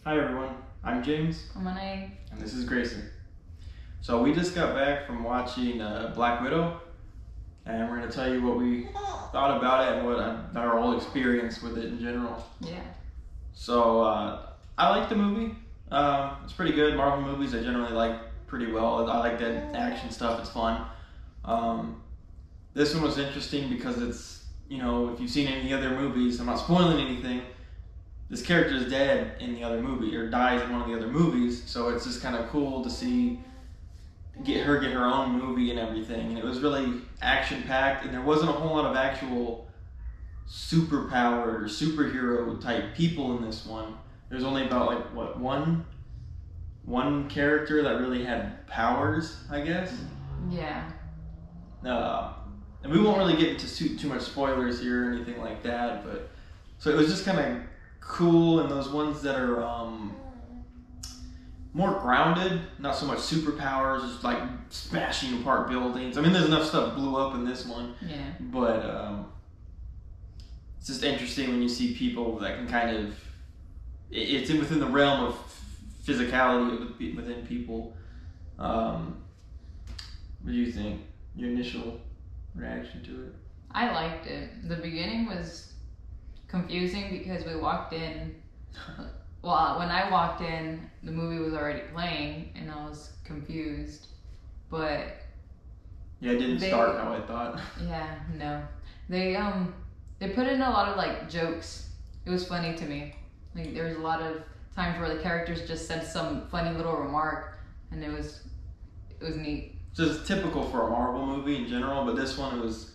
Hi everyone, I'm James. I'm Monet. And this is Grayson. So we just got back from watching Black Widow, and we're going to tell you what we thought about it and what our whole experience with it in general. Yeah. So I like the movie. It's pretty good. Marvel movies I generally like pretty well. I like that action stuff. It's fun. This one was interesting because it's, if you've seen any other movies, I'm not spoiling anything, this character is dead in the other movie or dies in one of the other movies, so it's just kind of cool to see get her own movie and everything. And it was really action packed, and there wasn't a whole lot of actual superpowered or superhero type people in this one. There's only about one character that really had powers, I guess. Yeah. And we won't really get into too much spoilers here or anything like that, but so it was just kind of cool, and those ones that are more grounded, not so much superpowers, just like smashing apart buildings. I mean, there's enough stuff blew up in this one, Yeah. but it's just interesting when you see people that can kind of, it's within the realm of physicality within people. What do you think? Your initial reaction to it? I liked it. The beginning was confusing because we walked in. Well, when I walked in, the movie was already playing, and I was confused. But yeah, it didn't start how I thought. Yeah, no. They put in a lot of like jokes. It was funny to me. Like there was a lot of times where the characters just said some funny little remark, and it was neat. Just typical for a Marvel movie in general, but this one, it was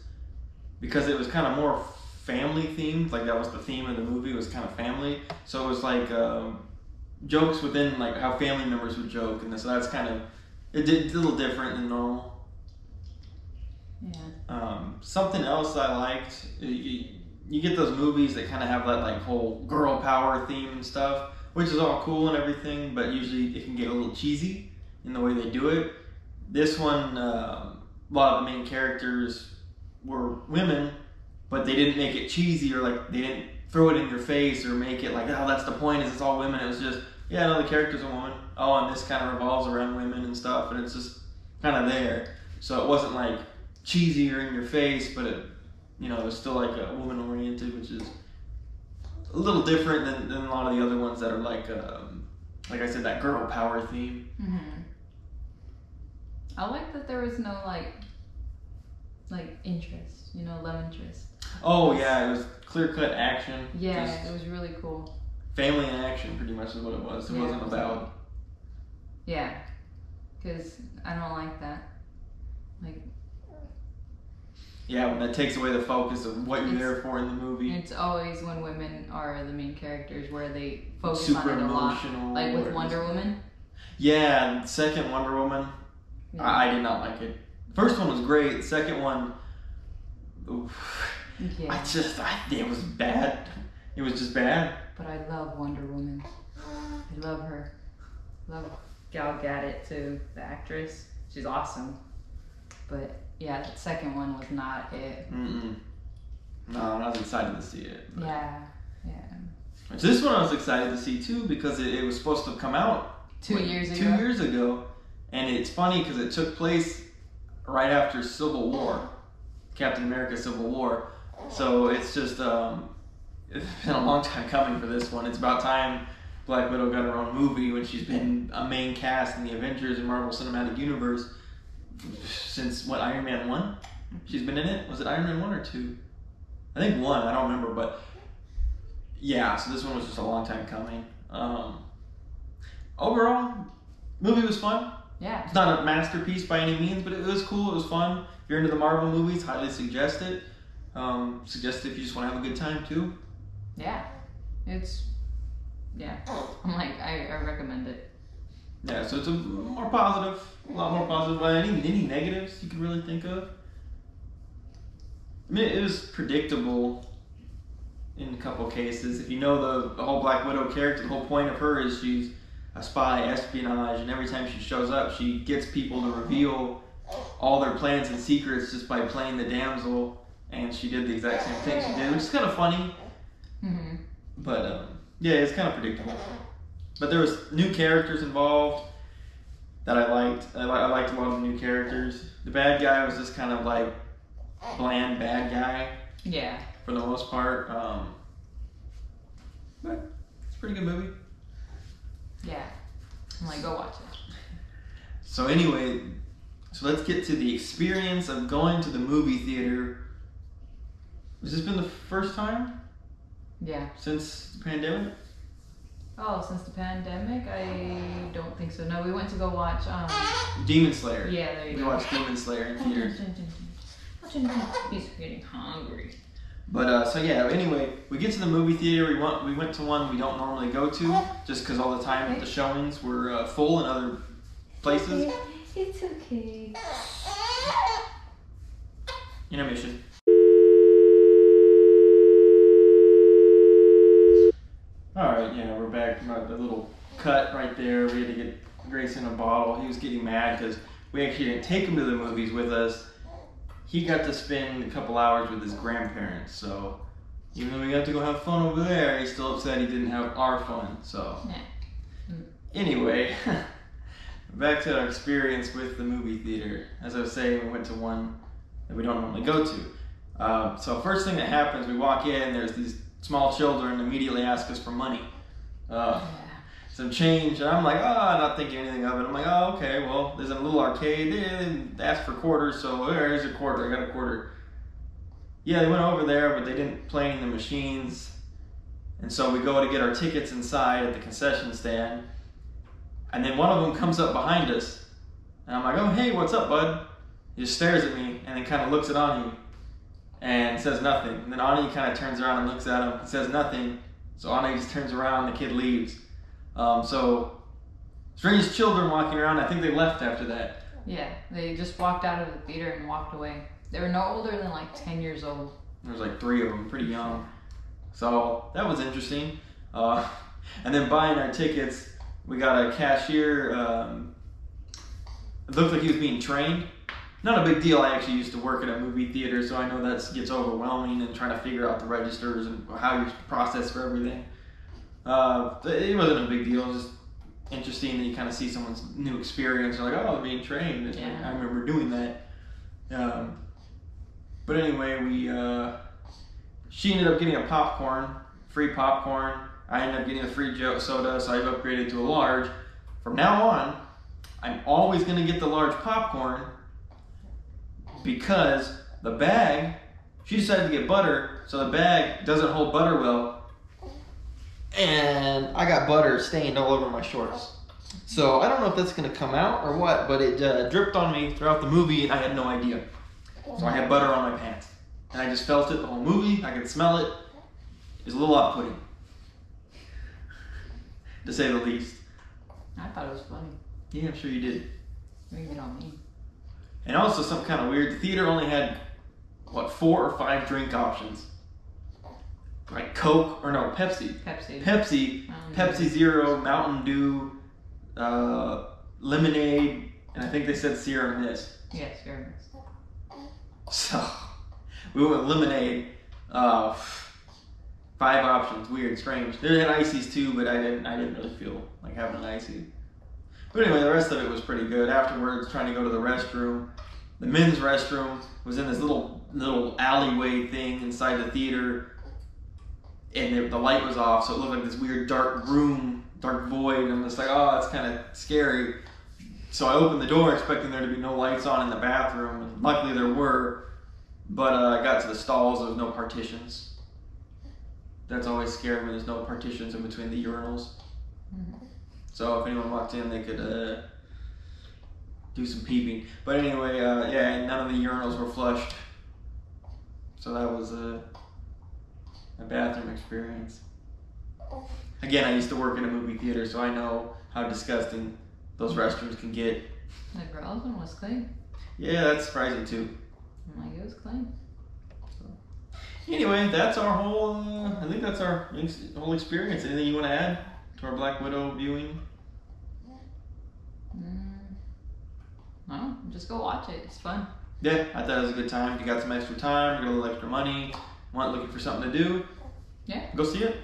because it was kind of more family themed. Like that was the theme of the movie, was kind of family. So it was like jokes within like how family members would joke, and so that's kind of it's a little different than normal. Yeah. Something else I liked, you get those movies that kind of have that like whole girl power theme and stuff, which is all cool and everything, but usually it can get a little cheesy in the way they do it. This one, a lot of the main characters were women, but they didn't make it cheesy or like they didn't throw it in your face or make it like, oh, that's the point, is it's all women. It was just, yeah, no, the character's a woman. Oh, and this kind of revolves around women and stuff, and it's just kind of there. So it wasn't like cheesy or in your face, but it, it was still like a woman oriented, which is a little different than a lot of the other ones that are like I said, that girl power theme. Mm-hmm. I like that there was no like interest, love interest. Oh yeah, it was clear cut action. Yeah, just it was really cool. family in action, pretty much is what it was. It wasn't about. Yeah, because I don't like that. Like. Yeah, when that takes away the focus of what you're there for in the movie. It's always when women are the main characters where they focus super on it a lot. emotional. Like with Wonder Woman. Yeah, the second Wonder Woman. Yeah. I did not like it. First one was great. The second one, yeah. It was bad. It was just bad. But I love Wonder Woman. I love her. Love Gal Gadot too, the actress. She's awesome. But yeah, the second one was not it. Mm-mm. No, I was excited to see it. Yeah. This one I was excited to see too because it was supposed to come out 2 years ago. 2 years ago. And it's funny because it took place right after Civil War, Captain America Civil War. So it's just, it's been a long time coming for this one. It's about time Black Widow got her own movie when she's been a main cast in the Avengers and Marvel Cinematic Universe since, Iron Man 1? She's been in it? Was it Iron Man 1 or 2? I think 1, I don't remember, but yeah, so this one was just a long time coming. Overall, movie was fun. Yeah. It's not a masterpiece by any means, but it was cool. It was fun. If you're into the Marvel movies, highly suggest it. Suggest it if you just want to have a good time too. Yeah. I'm like, I recommend it. Yeah, so it's a lot more positive. Any negatives you can really think of? I mean, it was predictable in a couple cases. If you know the whole Black Widow character, the whole point of her is she's a spy, espionage, and every time she shows up, she gets people to reveal all their plans and secrets just by playing the damsel, and she did the exact same thing she did, which is kind of funny. Mm-hmm. But yeah, it's kind of predictable. But there was new characters involved that I liked. I liked a lot of the new characters. The bad guy was just kind of like bland bad guy. Yeah. For the most part. But it's a pretty good movie. Yeah. I'm like, go watch it. So anyway, so let's get to the experience of going to the movie theater. Has this been the first time? Yeah. Since the pandemic? Oh, since the pandemic? I don't think so. No, we went to go watch Demon Slayer. Yeah, there you go. We watched Demon Slayer in theaters. He's getting hungry. But so yeah, anyway, we get to the movie theater. We went to one we don't normally go to just because all the time the showings were full in other places. It's okay. Intermission. Alright, yeah, we're back. The little cut right there. We had to get Grayson a bottle. He was getting mad because we actually didn't take him to the movies with us. He got to spend a couple hours with his grandparents, so even though we got to go have fun over there, he's still upset he didn't have our fun, so. Yeah. Anyway, back to our experience with the movie theater. As I was saying, we went to one that we don't normally go to. So first thing that happens, we walk in, there's these small children immediately ask us for money. Some change, and I'm like, not thinking anything of it. I'm like, oh, okay, well, there's a little arcade. They asked for quarters, so there's a quarter. I got a quarter. Yeah, they went over there, but they didn't play any of the machines. And so we go to get our tickets inside at the concession stand. And then one of them comes up behind us. And I'm like, oh, hey, what's up, bud? He just stares at me and then kind of looks at Ani and says nothing. And then Ani kind of turns around and looks at him and says nothing. So Ani just turns around and the kid leaves. So strange children walking around. I think they left after that. Yeah, they just walked out of the theater and walked away. They were no older than like 10 years old. There was like 3 of them, pretty young. So that was interesting. And then buying our tickets, we got a cashier. It looked like he was being trained. Not a big deal. I actually used to work at a movie theater, so I know that gets overwhelming and trying to figure out the registers and how you process for everything. It wasn't a big deal. It was just interesting that you kind of see someone's new experience. You're like, oh, they're being trained. Yeah. I remember doing that. But anyway, she ended up getting a popcorn, free popcorn. I ended up getting a free soda, so I've upgraded to a large. From now on, I'm always going to get the large popcorn because the bag, she decided to get butter, so the bag doesn't hold butter well. And I got butter stained all over my shorts. So I don't know if that's going to come out or what, but it dripped on me throughout the movie and I had no idea. So I had butter on my pants. And I just felt it the whole movie. I could smell it. It was a little off-putting, to say the least. I thought it was funny. Yeah, I'm sure you did. Maybe not me. And also something kind of weird. The theater only had, 4 or 5 drink options. Like Coke, or no, Pepsi. Pepsi Zero, Mountain Dew, lemonade, and I think they said Sierra Mist. Yes, Sierra Mist. So, we went with lemonade. 5 options. Weird, strange. They had ices too, but I didn't really feel like having an icy. But anyway, the rest of it was pretty good. Afterwards, trying to go to the restroom. The men's restroom was in this little alleyway thing inside the theater. And the light was off, so it looked like this weird dark room, dark void. And I'm just like, oh, it's kind of scary. So I opened the door expecting there to be no lights on in the bathroom, and luckily there were. But I got to the stalls, there was no partitions. That's always scary when there's no partitions in between the urinals. Mm-hmm. So if anyone walked in, they could do some peeping. But anyway, yeah, none of the urinals were flushed. So that was a bathroom experience. Again, I used to work in a movie theater, so I know how disgusting those restrooms can get. The girls' one was clean. Yeah, that's surprising too. I'm like, it was clean. So, anyway, that's our whole, I think that's our whole experience. Anything you want to add to our Black Widow viewing? No, just go watch it. It's fun. Yeah, I thought it was a good time. If you got some extra time, you got a little extra money, looking for something to do, yeah, go see it.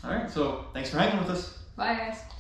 All right, so thanks for hanging with us. Bye, guys.